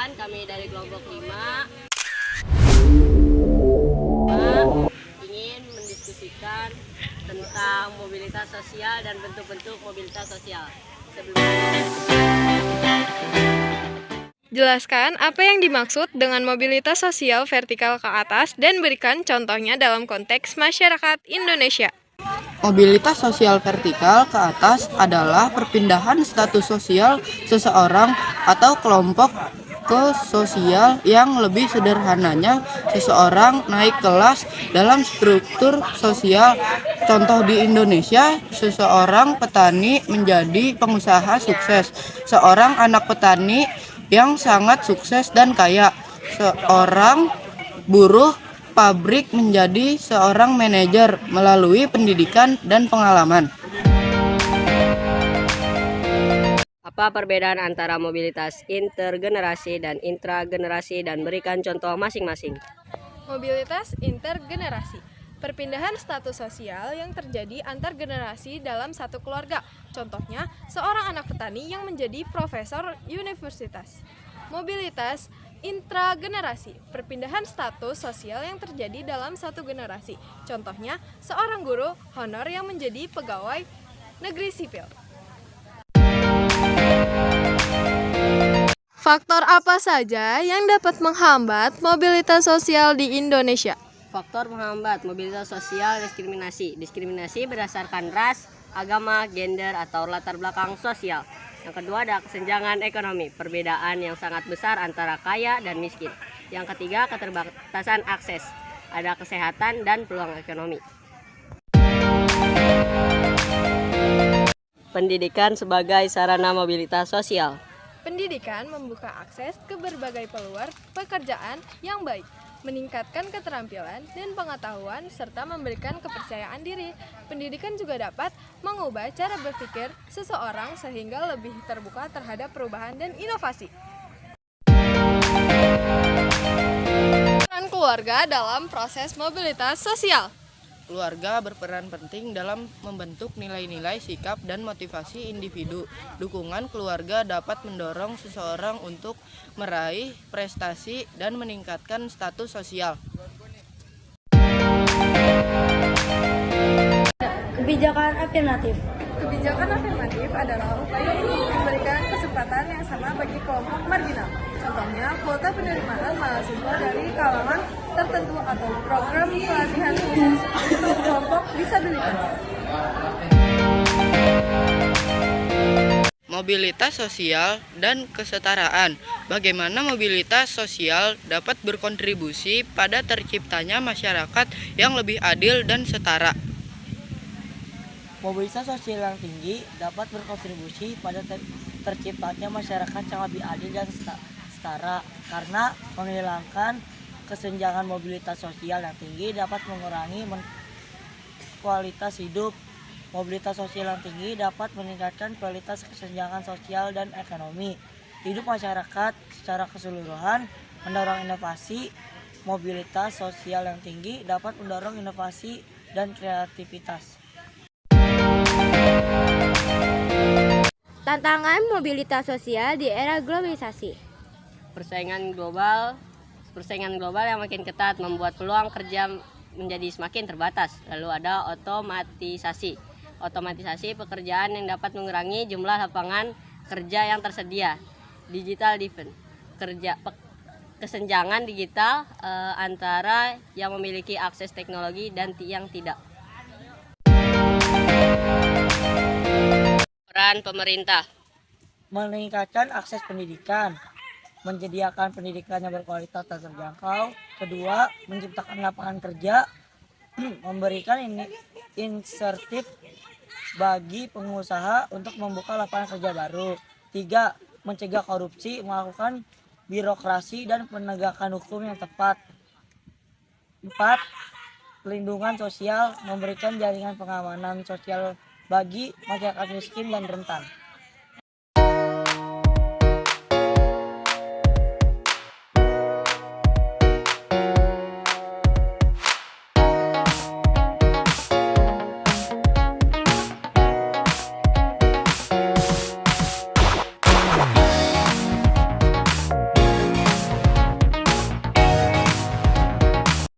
perkenalkan, kami dari kelompok 5 ingin mendiskusikan tentang mobilitas sosial dan bentuk-bentuk mobilitas sosial. Jelaskan apa yang dimaksud dengan mobilitas sosial vertikal ke atas dan berikan contohnya dalam konteks masyarakat Indonesia. Mobilitas sosial vertikal ke atas adalah perpindahan status sosial seseorang atau kelompok ke sosial yang lebih sederhananya seseorang naik kelas dalam struktur sosial. Contoh di Indonesia, seseorang petani menjadi pengusaha sukses, seorang anak petani yang sangat sukses dan kaya, seorang buruh pabrik menjadi seorang manajer melalui pendidikan dan pengalaman. Apa perbedaan antara mobilitas intergenerasi dan intragenerasi dan berikan contoh masing-masing. Mobilitas intergenerasi, perpindahan status sosial yang terjadi antar generasi dalam satu keluarga. Contohnya, seorang anak petani yang menjadi profesor universitas. Mobilitas intragenerasi, perpindahan status sosial yang terjadi dalam satu generasi. Contohnya, seorang guru honor yang menjadi pegawai negeri sipil. Faktor apa saja yang dapat menghambat mobilitas sosial di Indonesia? Faktor menghambat mobilitas sosial diskriminasi. Diskriminasi berdasarkan ras, agama, gender, atau latar belakang sosial. Yang kedua ada kesenjangan ekonomi, perbedaan yang sangat besar antara kaya dan miskin. Yang ketiga keterbatasan akses, ada kesehatan dan peluang ekonomi. Pendidikan sebagai sarana mobilitas sosial. Pendidikan membuka akses ke berbagai peluang pekerjaan yang baik, meningkatkan keterampilan dan pengetahuan, serta memberikan kepercayaan diri. Pendidikan juga dapat mengubah cara berpikir seseorang sehingga lebih terbuka terhadap perubahan dan inovasi. Peran keluarga dalam proses mobilitas sosial. Keluarga berperan penting dalam membentuk nilai-nilai, sikap, dan motivasi individu. Dukungan keluarga dapat mendorong seseorang untuk meraih prestasi dan meningkatkan status sosial. Kebijakan afirmatif. Kebijakan afirmatif adalah upaya untuk memberikan kesempatan yang sama bagi kelompok marginal. Contohnya, kuota penerimaan mahasiswa dari kalangan tertentu atau program pelatihan khusus untuk kelompok disabilitas. Mobilitas sosial dan kesetaraan. Bagaimana mobilitas sosial dapat berkontribusi pada terciptanya masyarakat yang lebih adil dan setara? Mobilitas sosial yang tinggi dapat berkontribusi pada terciptanya masyarakat yang lebih adil dan setara karena menghilangkan kesenjangan. Mobilitas sosial yang tinggi dapat mengurangi kualitas hidup. Mobilitas sosial yang tinggi dapat meningkatkan kualitas kesenjangan sosial dan ekonomi hidup masyarakat secara keseluruhan, mendorong inovasi. Mobilitas sosial yang tinggi dapat mendorong inovasi dan kreativitas. Tantangan mobilitas sosial di era globalisasi. Persaingan global yang makin ketat membuat peluang kerja menjadi semakin terbatas. Lalu ada otomatisasi pekerjaan yang dapat mengurangi jumlah lapangan kerja yang tersedia. Digital divide, kesenjangan digital antara yang memiliki akses teknologi dan yang tidak. Peran pemerintah. Meningkatkan akses pendidikan, menyediakan pendidikan yang berkualitas dan terjangkau. Kedua, menciptakan lapangan kerja, memberikan insentif bagi pengusaha untuk membuka lapangan kerja baru. Tiga, mencegah korupsi, melakukan birokrasi dan penegakan hukum yang tepat. Empat, pelindungan sosial, memberikan jaringan pengamanan sosial bagi masyarakat miskin dan rentan.